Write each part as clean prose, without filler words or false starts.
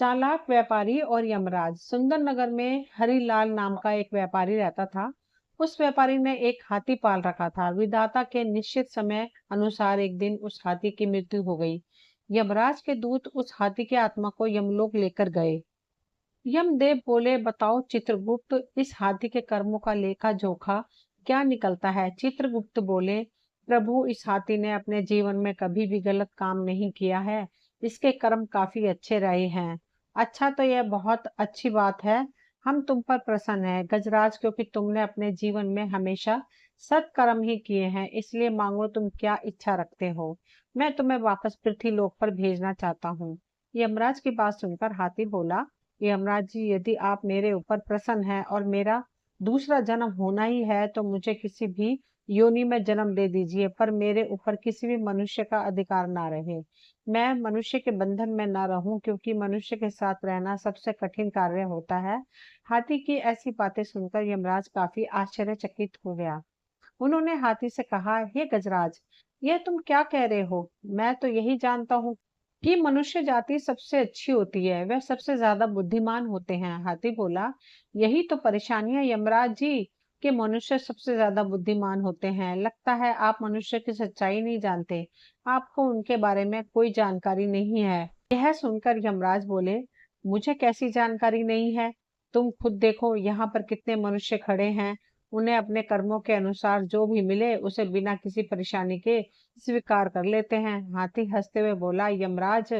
चालाक व्यापारी और यमराज। सुंदरनगर में हरिलाल नाम का एक व्यापारी रहता था। उस व्यापारी ने एक हाथी पाल रखा था। विधाता के निश्चित समय अनुसार एक दिन उस हाथी की मृत्यु हो गई। यमराज के दूत उस हाथी की आत्मा को यमलोक लेकर गए। यमदेव बोले, बताओ चित्रगुप्त, इस हाथी के कर्मों का लेखा जोखा क्या निकलता है। चित्रगुप्त बोले, प्रभु, इस हाथी ने अपने जीवन में कभी भी गलत काम नहीं किया है। इसके कर्म काफी अच्छे रहे हैं। अच्छा, तो यह बहुत अच्छी बात है। हम तुम पर प्रसन्न हैं गजराज, क्योंकि तुमने अपने जीवन में हमेशा सत्कर्म ही किए हैं। इसलिए मांगो, तुम क्या इच्छा रखते हो। मैं तुम्हें वापस पृथ्वीलोक पर भेजना चाहता हूँ। यमराज की बात सुनकर हाथी बोला, यमराज जी, यदि आप मेरे ऊपर प्रसन्न हैं और मेरा दूसरा जन्म होना ही है तो मुझे किसी भी योनि में जन्म दे दीजिए, पर मेरे ऊपर किसी भी मनुष्य का अधिकार ना रहे। मैं मनुष्य के बंधन में ना रहूं, क्योंकि मनुष्य के साथ रहना सबसे कठिन कार्य होता है। हाथी की ऐसी बातें सुनकर यमराज काफी आश्चर्यचकित हो गया। उन्होंने हाथी से कहा, हे गजराज, यह तुम क्या कह रहे हो। मैं तो यही जानता हूँ कि मनुष्य जाति सबसे अच्छी होती है, वह सबसे ज्यादा बुद्धिमान होते हैं। हाथी बोला, यही तो परेशानी है यमराज जी, कि मनुष्य सबसे ज्यादा बुद्धिमान होते हैं। लगता है आप मनुष्य की सच्चाई नहीं जानते, आपको उनके बारे में कोई जानकारी नहीं है। यह सुनकर यमराज बोले, मुझे कैसी जानकारी नहीं है। तुम खुद देखो, यहाँ पर कितने मनुष्य खड़े हैं। उन्हें अपने कर्मों के अनुसार जो भी मिले उसे बिना किसी परेशानी के स्वीकार कर लेते हैं। हाथी हंसते हुए बोला, यमराज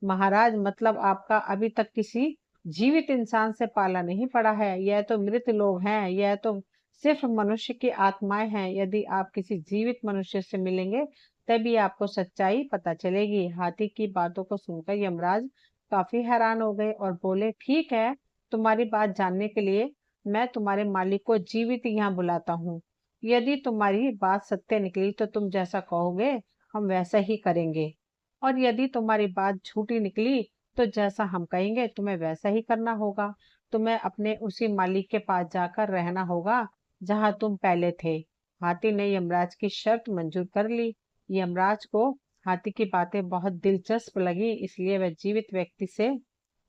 महाराज, मतलब आपका अभी तक किसी जीवित इंसान से पाला नहीं पड़ा है। यह तो मृत लोग हैं, यह तो सिर्फ मनुष्य की आत्माएं हैं। यदि आप किसी जीवित मनुष्य से मिलेंगे तभी आपको सच्चाई पता चलेगी। हाथी की बातों को सुनकर यमराज काफी हैरान हो गए और बोले, ठीक है, तुम्हारी बात जानने के लिए मैं तुम्हारे मालिक को जीवित यहाँ बुलाता हूँ। यदि तुम्हारी बात सत्य निकली तो तुम जैसा कहोगे हम वैसा ही करेंगे, और यदि तुम्हारी बात झूठी निकली तो जैसा हम कहेंगे तुम्हें वैसा ही करना होगा। तुम्हें अपने उसी मालिक के पास जाकर रहना होगा जहाँ तुम पहले थे। हाथी ने यमराज की शर्त मंजूर कर ली। यमराज को हाथी की बातें बहुत दिलचस्प लगी, इसलिए वह जीवित व्यक्ति से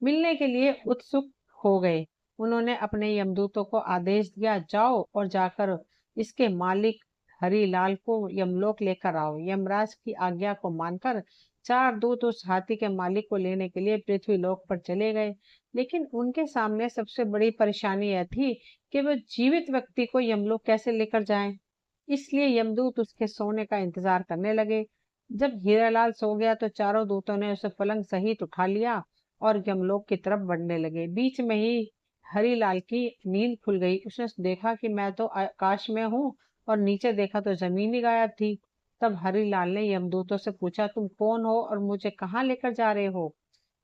मिलने के लिए उत्सुक हो गए। उन्होंने अपने यमदूतों को आदेश दिया, जाओ और जाकर इसके मालिक हरिलाल को यमलोक लेकर आओ। यमराज की आज्ञा को मानकर चार दूत उस हाथी के मालिक को लेने के लिए पृथ्वीलोक पर चले गए। लेकिन उनके सामने सबसे बड़ी परेशानी यह थी कि वह जीवित व्यक्ति को यमलोक कैसे लेकर जाएं। इसलिए यमदूत उसके सोने का इंतजार करने लगे। जब हीरालाल सो गया तो चारों दूतों ने उसे पलंग सहित उठा लिया और यमलोक की तरफ बढ़ने लगे। बीच में ही हरीलाल की नींद खुल गई। उसने देखा कि मैं तो आकाश में हूँ, और नीचे देखा तो जमीन ही गायब थी। तब हरीलाल ने यमदूतों से पूछा, तुम कौन हो और मुझे कहाँ लेकर जा रहे हो।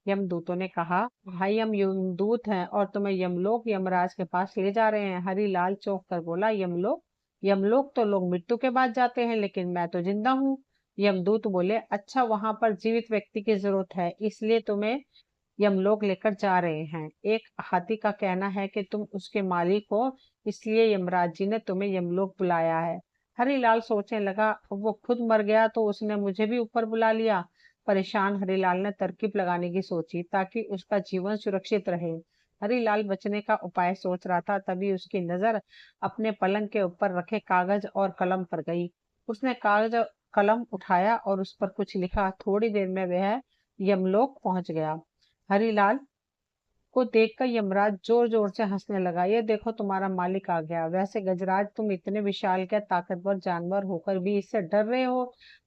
यमदूतों ने कहा, भाई, हम यमदूत हैं और तुम्हें यमलोक यमराज के पास ले जा रहे हैं। हरिलाल चौंक कर बोला, यमलोक? यमलोक तो लोग मृत्यु के बाद जाते हैं, लेकिन मैं तो जिंदा हूँ। यमदूत बोले, अच्छा, वहां पर जीवित व्यक्ति की जरूरत है, इसलिए तुम्हें यमलोक लेकर जा रहे हैं। एक हाथी का कहना है कि तुम उसके मालिक हो, इसलिए यमराज जी ने तुम्हें यमलोक बुलाया है। हरिलाल सोचने लगा, वो खुद मर गया तो उसने मुझे भी ऊपर बुला लिया। परेशान हरिलाल ने तरकीब लगाने की सोची ताकि उसका जीवन सुरक्षित रहे। हरिलाल बचने का उपाय सोच रहा था, तभी उसकी नजर अपने पलंग के ऊपर रखे कागज और कलम पर गई। उसने कागज कलम उठाया और उस पर कुछ लिखा। थोड़ी देर में वह यमलोक पहुंच गया। हरिलाल को देखकर यमराज जोर जोर से हंसने लगा। ये देखो, तुम्हारा मालिक आ गया। वैसे गजराज, तुम इतने विशाल क्या ताकतवर जानवर होकर भी इससे डर रहे हो।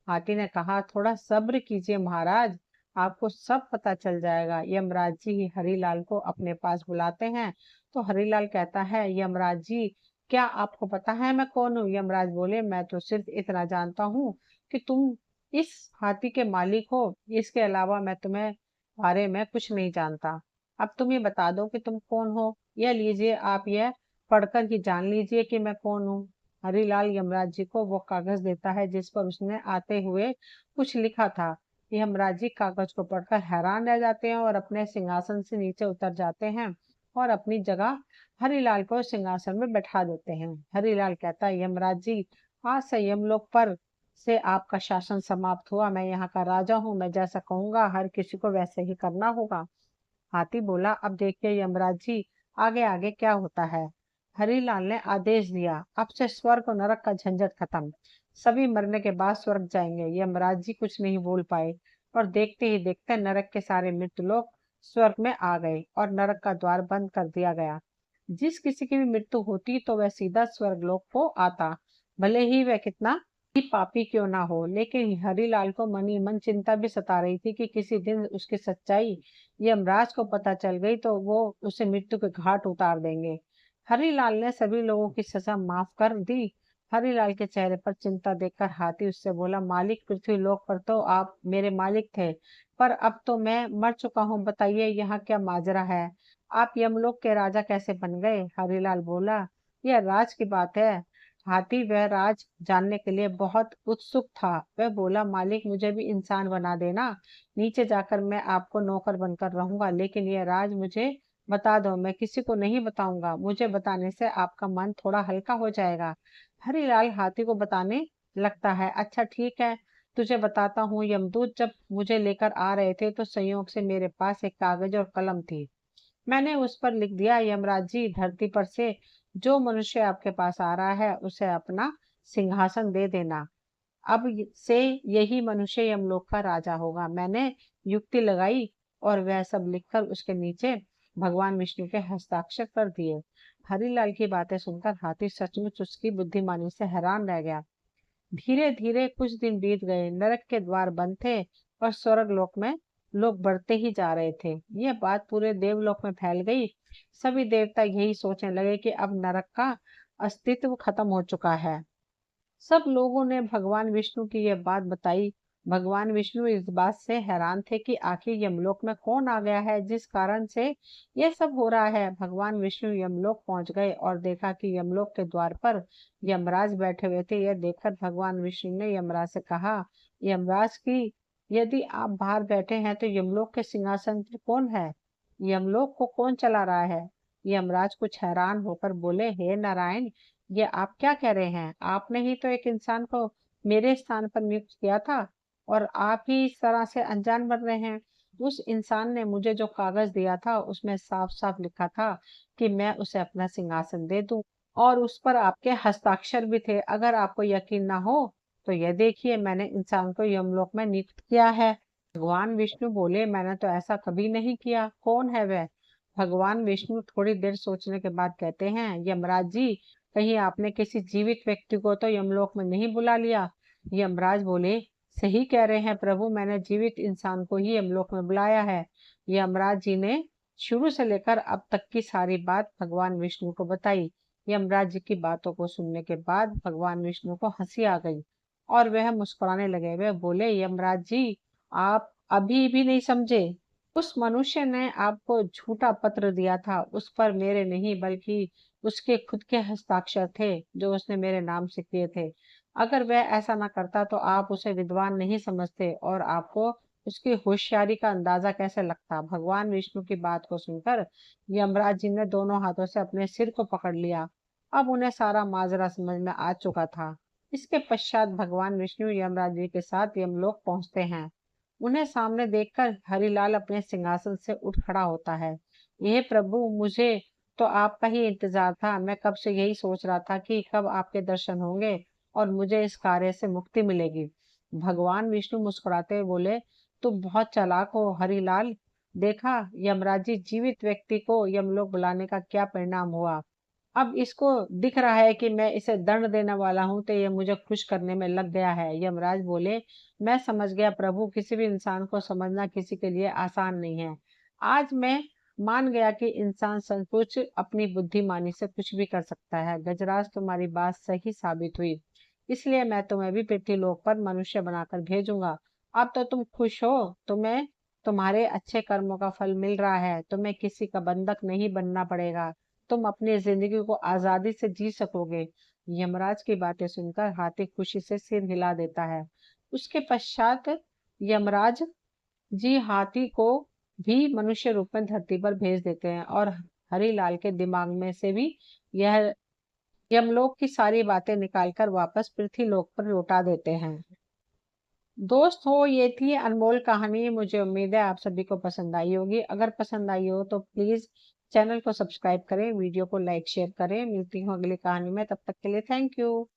हाथी ने कहा, थोड़ा सब्र कीजिए महाराज, आपको सब पता चल जाएगा। यमराज जी ही हरिलाल को अपने पास बुलाते हैं। तो हरिलाल कहता है, यमराज जी, क्या आपको पता है मैं कौन हूँ। यमराज बोले, मैं तो सिर्फ इतना जानता हूँ कि तुम इस हाथी के मालिक हो। इसके अलावा मैं तुम्हें बारे में कुछ नहीं जानता। अब तुम ये बता दो कि तुम कौन हो। यह लीजिए, आप यह पढ़कर ही जान लीजिए कि मैं कौन हूँ। हरिलाल यमराज जी को वो कागज देता है जिस पर उसने आते हुए कुछ लिखा था। यमराज जी कागज को पढ़कर हैरान रह जाते हैं और अपने सिंहासन से नीचे उतर जाते हैं और अपनी जगह हरिलाल को सिंहासन में बैठा देते हैं। हरिलाल कहता है, यमराज जी, आज से यमलोक पर से आपका शासन समाप्त हुआ। मैं यहाँ का राजा हूँ, मैं जैसा कहूंगा हर किसी को वैसे ही करना होगा। हाथी बोला, अब देखिए यमराज जी, आगे आगे क्या होता है। हरिलाल ने आदेश दिया, अब से स्वर्ग और नरक का झंझट खत्म। सभी मरने के बाद स्वर्ग जाएंगे। यमराज जी कुछ नहीं बोल पाए और देखते ही देखते नरक के सारे मृत लोग स्वर्ग में आ गए और नरक का द्वार बंद कर दिया गया। जिस किसी की भी मृत्यु होती तो वह सीधा स्वर्गलोक को आता, भले ही वह कितना ही पापी क्यों ना हो। लेकिन हरिलाल को मन ही मन चिंता भी सता रही थी कि किसी दिन उसकी सच्चाई यमराज को पता चल गई तो वो उसे मृत्यु के घाट उतार देंगे। हरिलाल ने सभी लोगों की सजा माफ कर दी। हरिलाल के चेहरे पर चिंता देखकर हाथी उससे बोला, मालिक, पृथ्वी लोक पर तो आप मेरे मालिक थे, पर अब तो मैं मर चुका हूँ। बताइए यहाँ क्या माजरा है? आप यमलोक के राजा कैसे बन गए? हरिलाल बोला, यह राज की बात है। हाथी वह राज जानने के लिए बहुत उत्सुक था। वह बोला, मालिक, मुझे भी इंसान बना देना। नीचे जाकर मैं आपको नौकर बनकर रहूंगा, लेकिन यह राज मुझे बता दो, मैं किसी को नहीं बताऊंगा। मुझे बताने से आपका मन थोड़ा हल्का हो जाएगा। हरिलाल हाथी को बताने लगता है, अच्छा ठीक है, तुझे बताता हूँ। यमदूत जब मुझे लेकर आ रहे थे तो संयोग से मेरे पास एक कागज और कलम थी। मैंने उस पर लिख दिया, यमराज जी, धरती पर से जो मनुष्य आपके पास आ रहा है उसे अपना सिंहासन दे देना। अब से यही मनुष्य यमलोक का राजा होगा। मैंने युक्ति लगाई और वह सब लिखकर उसके नीचे भगवान विष्णु के हस्ताक्षर कर दिए। हरिलाल की बातें सुनकर हाथी सचमुच उसकी बुद्धिमानी से हैरान रह गया। धीरे धीरे कुछ दिन बीत गए। नरक के द्वार बंद थे और स्वर्ग लोक में लोग बढ़ते ही जा रहे थे। यह बात पूरे देवलोक में फैल गई। सभी देवता यही सोचने लगे कि अब नरक का अस्तित्व खत्म हो चुका है। सब लोगों ने भगवान विष्णु की यह बात बताई। भगवान विष्णु इस बात से हैरान थे कि आखिर यमलोक में कौन आ गया है जिस कारण से यह सब हो रहा है। भगवान विष्णु यमलोक पहुंच गए और देखा कि यमलोक के द्वार पर यमराज बैठे हुए थे। यह देखकर भगवान विष्णु ने यमराज से कहा, यमराज की, यदि आप बाहर बैठे हैं तो यमलोक के सिंहासन पर कौन है? यमलोक को कौन चला रहा है? यमराज कुछ हैरान होकर बोले, हे नारायण, ये आप क्या कह रहे हैं? आपने ही तो एक इंसान को मेरे स्थान पर नियुक्त किया था और आप ही इस तरह से अनजान बन रहे हैं। उस इंसान ने मुझे जो कागज दिया था उसमें साफ साफ लिखा था कि मैं उसे अपना सिंहासन दे दूं और उस पर आपके हस्ताक्षर भी थे। अगर आपको यकीन ना हो तो यह देखिए, मैंने इंसान को यमलोक में नियुक्त किया है। भगवान विष्णु बोले, मैंने तो ऐसा कभी नहीं किया। कौन है वह? भगवान विष्णु थोड़ी देर सोचने के बाद कहते हैं, यमराज जी, कहीं आपने किसी जीवित व्यक्ति को तो यमलोक में नहीं बुला लिया? यमराज बोले, सही कह रहे हैं प्रभु, मैंने जीवित इंसान को ही यमलोक में बुलाया है। यमराज जी ने शुरू से लेकर अब तक की सारी बात भगवान विष्णु को बताई। यमराज जी की बातों को सुनने के बाद भगवान विष्णु को हंसी आ गई और वह मुस्कुराने लगे। वे बोले, यमराज जी, आप अभी भी नहीं समझे। उस मनुष्य ने आपको झूठा पत्र दिया था। उस पर मेरे नहीं बल्कि उसके खुद के हस्ताक्षर थे जो उसने मेरे नाम से किए थे। अगर वह ऐसा ना करता तो आप उसे विद्वान नहीं समझते और आपको उसकी होशियारी का अंदाजा कैसे लगता? भगवान विष्णु की बात को सुनकर यमराज जी ने दोनों हाथों से अपने सिर को पकड़ लिया। अब उन्हें सारा माजरा समझ में आ चुका था। इसके पश्चात भगवान विष्णु यमराज जी के साथ यमलोक पहुंचते हैं। उन्हें सामने देखकर हरिलाल अपने सिंहासन से उठ खड़ा होता है। यह प्रभु, मुझे तो आपका ही इंतजार था। मैं कब से यही सोच रहा था कि कब आपके दर्शन होंगे और मुझे इस कार्य से मुक्ति मिलेगी। भगवान विष्णु मुस्कुराते हुए बोले, तुम बहुत चालाक हो हरिलाल। देखा यमराज जी, जीवित व्यक्ति को यमलोक बुलाने का क्या परिणाम हुआ। अब इसको दिख रहा है कि मैं इसे दंड देने वाला हूं तो ये मुझे खुश करने में लग गया है। यमराज बोले, मैं समझ गया प्रभु, किसी भी इंसान को समझना किसी के लिए आसान नहीं है। आज मैं मान गया कि इंसान सचमुच अपनी बुद्धिमानी से कुछ भी कर सकता है। गजराज, तुम्हारी बात सही साबित हुई, इसलिए मैं तुम्हें भी पृथ्वीलोक पर मनुष्य बनाकर भेजूंगा। अब तो तुम खुश हो, तुम्हें तुम्हारे अच्छे कर्मों का फल मिल रहा है। तुम्हें किसी का बंधक नहीं बनना पड़ेगा। तुम अपनी जिंदगी को आजादी से जी सकोगे। यमराज की बातें सुनकर हाथी खुशी से सिर हिला देता है। उसके पश्चात यमराज जी हाथी को भी मनुष्य रूप में धरती पर भेज देते हैं और हरिलाल के दिमाग में से भी यह यमलोक की सारी बातें निकालकर वापस पृथ्वीलोक पर लौटा देते हैं। दोस्त हो, ये थी अनमोल कहानी। मुझे उम्मीद है आप सभी को पसंद आई होगी। अगर पसंद आई हो तो प्लीज चैनल को सब्सक्राइब करें, वीडियो को लाइक शेयर करें। मिलती हूँ अगली कहानी में, तब तक के लिए थैंक यू।